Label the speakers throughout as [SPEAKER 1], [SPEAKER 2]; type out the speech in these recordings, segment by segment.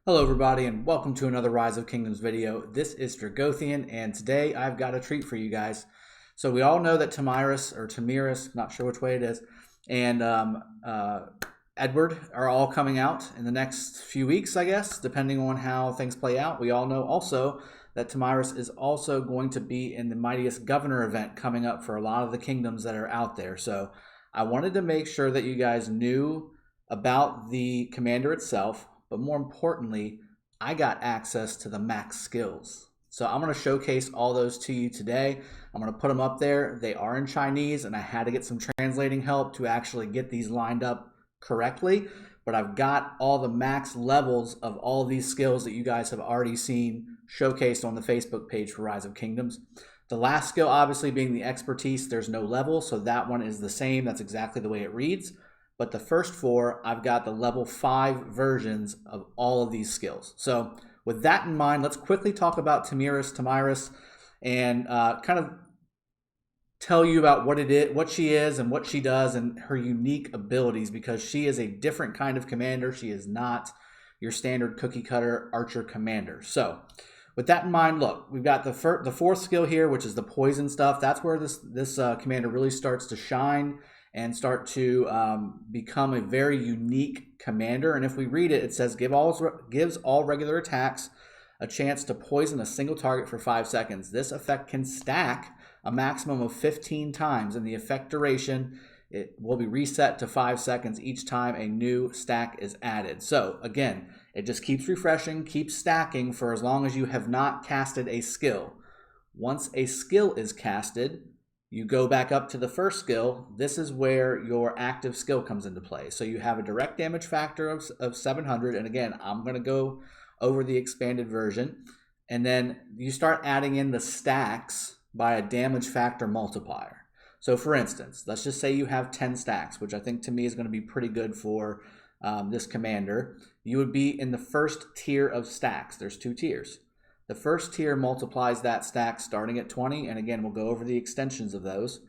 [SPEAKER 1] Hello everybody and welcome to another Rise of Kingdoms video. This is Dragothian and today I've got a treat for you guys. So we all know that Tomyris, not sure which way it is, and Edward are all coming out in the next few weeks, I guess, depending on how things play out. We all know also that Tomyris is also going to be in the Mightiest Governor event coming up for a lot of the kingdoms that are out there. So I wanted to make sure that you guys knew about the commander itself, but more importantly, I got access to the max skills. So I'm going to showcase all those to you today. I'm going to put them up there. They are in Chinese, and I had to get some translating help to actually get these lined up correctly. But I've got all the max levels of all of these skills that you guys have already seen showcased on the Facebook page for Rise of Kingdoms. The last skill, obviously, being the expertise, there's no level, so that one is the same. That's exactly the way it reads. But the first four, I've got the level 5 versions of all of these skills. So with that in mind, let's quickly talk about Tomyris, and kind of tell you about what she is and what she does and her unique abilities, because she is a different kind of commander. She is not your standard cookie cutter archer commander. So with that in mind, look, we've got the fourth skill here, which is the poison stuff. That's where this commander really starts to shine and start to become a very unique commander. And if we read it, it says gives all regular attacks a chance to poison a single target for 5 seconds. This effect can stack a maximum of 15 times, and the effect duration, it will be reset to 5 seconds each time a new stack is added. So again, it just keeps refreshing, keeps stacking for as long as you have not casted a skill. Once a skill is casted, you go back up to the first skill. This is where your active skill comes into play. So you have a direct damage factor of 700. And again, I'm going to go over the expanded version. And then you start adding in the stacks by a damage factor multiplier. So for instance, let's just say you have 10 stacks, which I think to me is going to be pretty good for this commander. You would be in the first tier of stacks. There's 2 tiers. The first tier multiplies that stack starting at 20, and again, we'll go over the extensions of those.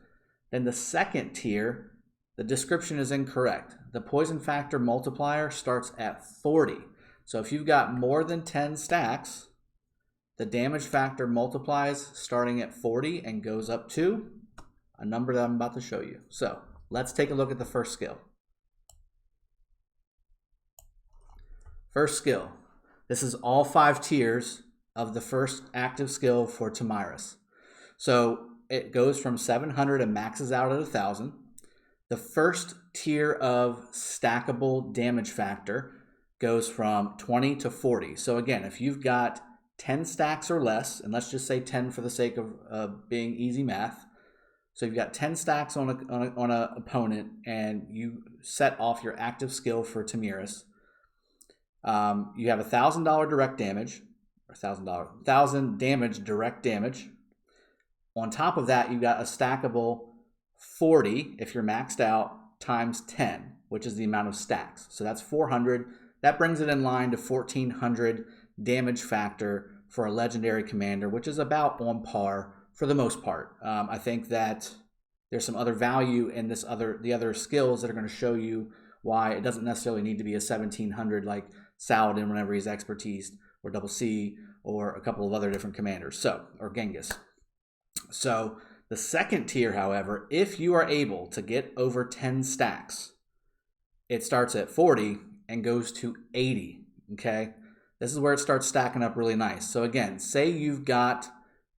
[SPEAKER 1] Then the second tier, the description is incorrect. The poison factor multiplier starts at 40. So if you've got more than 10 stacks, the damage factor multiplies starting at 40 and goes up to a number that I'm about to show you. So let's take a look at the first skill. First skill. This is all 5 tiers of the first active skill for Tomyris. So it goes from 700 and maxes out at 1,000. The first tier of stackable damage factor goes from 20 to 40. So again, if you've got 10 stacks or less, and let's just say 10 for the sake of being easy math. So you've got 10 stacks on an opponent, and you set off your active skill for Tomyris. You have $1,000 direct damage, or $1,000 damage, direct damage. On top of that, you've got a stackable 40 if you're maxed out times 10, which is the amount of stacks. So that's 400. That brings it in line to 1,400 damage factor for a legendary commander, which is about on par for the most part. I think that there's some other value in the other skills that are going to show you why it doesn't necessarily need to be a 1,700 like Saladin whenever he's expertise, or Double C, or a couple of other different commanders, or Genghis. So the second tier, however, if you are able to get over 10 stacks, it starts at 40 and goes to 80, okay? This is where it starts stacking up really nice. So again, say you've got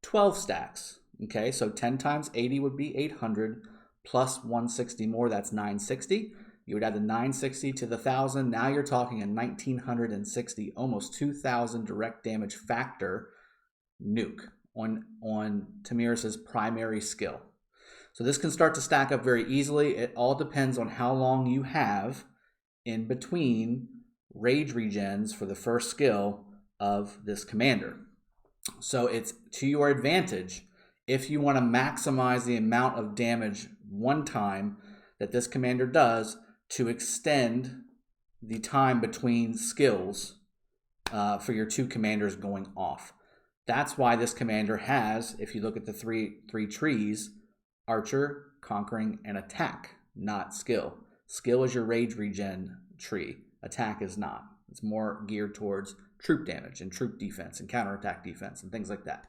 [SPEAKER 1] 12 stacks, okay? So 10 times 80 would be 800, plus 160 more, that's 960. You would add the 960 to the 1,000. Now you're talking a 1,960, almost 2,000 direct damage factor nuke on Tomyris's primary skill. So this can start to stack up very easily. It all depends on how long you have in between rage regens for the first skill of this commander. So it's to your advantage if you want to maximize the amount of damage one time that this commander does, to extend the time between skills for your 2 commanders going off. That's why this commander has, if you look at the three trees, Archer, Conquering, and Attack, not Skill. Skill is your rage regen tree. Attack is not. It's more geared towards troop damage and troop defense and counterattack defense and things like that.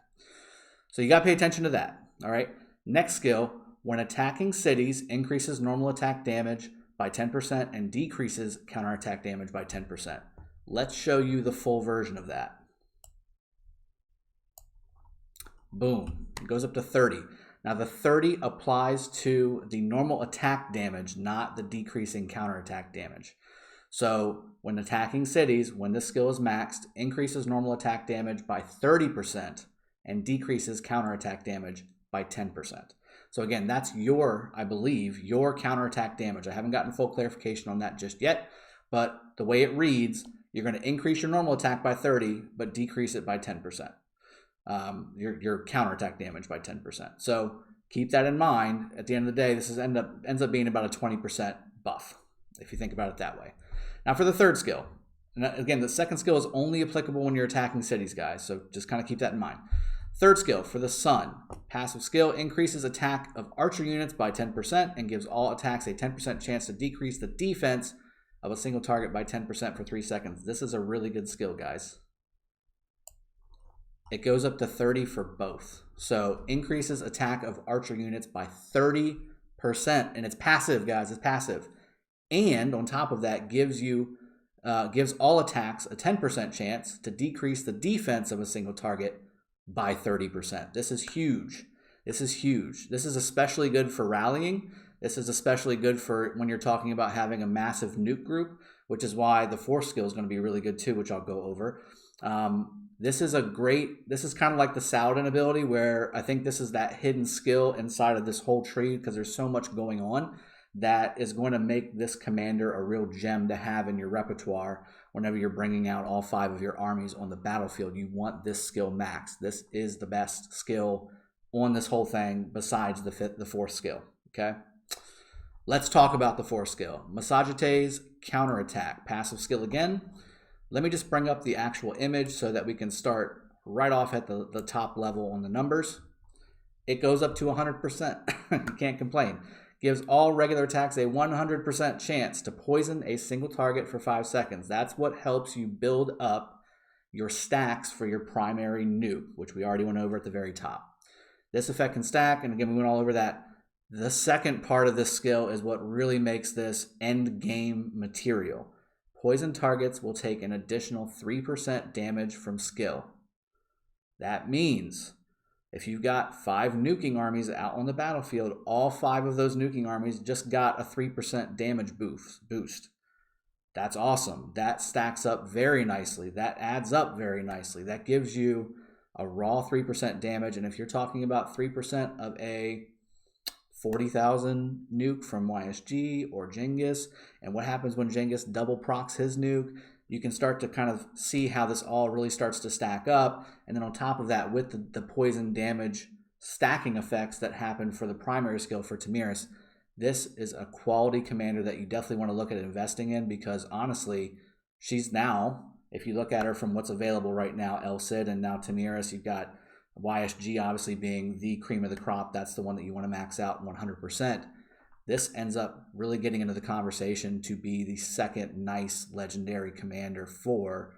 [SPEAKER 1] So you got to pay attention to that. All right. Next skill, when attacking cities, increases normal attack damage by 10% and decreases counterattack damage by 10%. Let's show you the full version of that. Boom. It goes up to 30. Now the 30 applies to the normal attack damage, not the decreasing counterattack damage. So when attacking cities, when this skill is maxed, increases normal attack damage by 30% and decreases counterattack damage by 10%. So again, that's your, I believe, your counterattack damage. I haven't gotten full clarification on that just yet, but the way it reads, you're going to increase your normal attack by 30, but decrease it by 10%. Your counterattack damage by 10%. So keep that in mind. At the end of the day, this ends up being about a 20% buff, if you think about it that way. Now for the third skill. And again, the second skill is only applicable when you're attacking cities, guys. So just kind of keep that in mind. Third skill, for the Sun. Passive skill increases attack of archer units by 10% and gives all attacks a 10% chance to decrease the defense of a single target by 10% for 3 seconds. This is a really good skill, guys. It goes up to 30 for both. So increases attack of archer units by 30%. And it's passive, guys. It's passive. And on top of that, gives all attacks a 10% chance to decrease the defense of a single target by 30%. This is huge. This is huge. This is especially good for rallying. This is especially good for when you're talking about having a massive nuke group, which is why the fourth skill is going to be really good too, which I'll go over. This is kind of like the Saladin ability, where I think this is that hidden skill inside of this whole tree, because there's so much going on that is going to make this commander a real gem to have in your repertoire whenever you're bringing out all 5 of your armies on the battlefield. You want this skill maxed. This is the best skill on this whole thing besides the fourth skill, okay? Let's talk about the fourth skill. Massagete's counterattack, passive skill again. Let me just bring up the actual image so that we can start right off at the top level on the numbers. It goes up to 100%. You can't complain. Gives all regular attacks a 100% chance to poison a single target for 5 seconds. That's what helps you build up your stacks for your primary nuke, which we already went over at the very top. This effect can stack, and again, we went all over that. The second part of this skill is what really makes this end game material. Poison targets will take an additional 3% damage from skill. That means if you've got 5 nuking armies out on the battlefield, all 5 of those nuking armies just got a 3% damage boost. That's awesome. That stacks up very nicely. That adds up very nicely. That gives you a raw 3% damage. And if you're talking about 3% of a 40,000 nuke from YSG or Genghis, and what happens when Genghis double procs his nuke, you can start to kind of see how this all really starts to stack up. And then on top of that, with the poison damage stacking effects that happen for the primary skill for Tomyris, this is a quality commander that you definitely want to look at investing in, because honestly, she's now, if you look at her from what's available right now, El Cid and now Tomyris, you've got YSG obviously being the cream of the crop. That's the one that you want to max out 100%. This ends up really getting into the conversation to be the second nice legendary commander for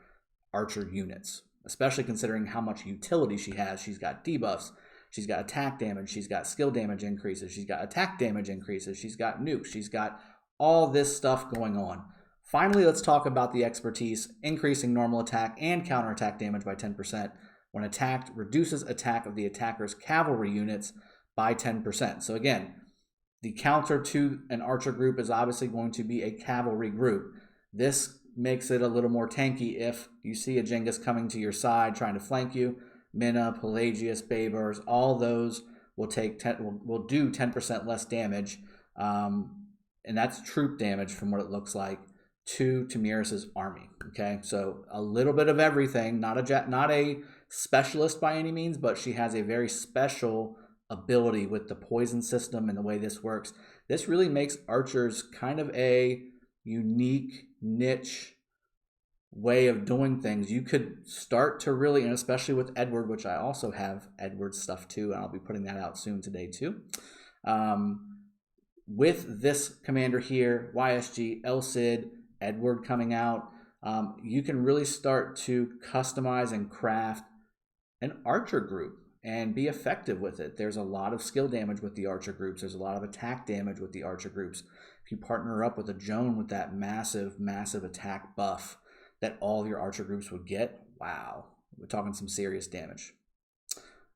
[SPEAKER 1] archer units, especially considering how much utility she has. She's got debuffs, she's got attack damage, she's got skill damage increases, she's got attack damage increases, she's got nukes, she's got all this stuff going on. Finally, let's talk about the expertise. Increasing normal attack and counterattack damage by 10%. When attacked, reduces attack of the attacker's cavalry units by 10%. So again, the counter to an archer group is obviously going to be a cavalry group. This makes it a little more tanky if you see a Genghis coming to your side trying to flank you. Minna, Pelagius, Babers, all those will do 10% less damage. And that's troop damage from what it looks like to Tomyris' army. Okay, so a little bit of everything, not a specialist by any means, but she has a very special ability with the poison system and the way this works. This really makes archers kind of a unique niche way of doing things. You could start to really, and especially with Edward, which I also have Edward's stuff too, and I'll be putting that out soon today too. With this commander here, YSG, El Cid, Edward coming out, you can really start to customize and craft an archer group and be effective with it. There's a lot of skill damage with the archer groups. There's a lot of attack damage with the archer groups. If you partner up with a Joan with that massive, massive attack buff that all of your archer groups would get, wow, we're talking some serious damage.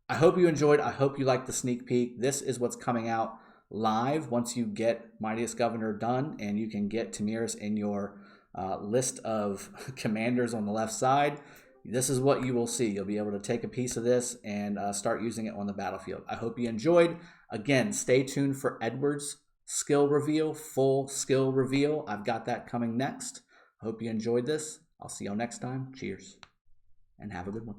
[SPEAKER 1] I hope you enjoyed. I hope you liked the sneak peek. This is what's coming out live once you get Mightiest Governor done, and you can get Tomyris in your list of commanders on the left side. This is what you will see. You'll be able to take a piece of this and start using it on the battlefield. I hope you enjoyed. Again, stay tuned for Edward's skill reveal, full skill reveal. I've got that coming next. I hope you enjoyed this. I'll see y'all next time. Cheers, and have a good one.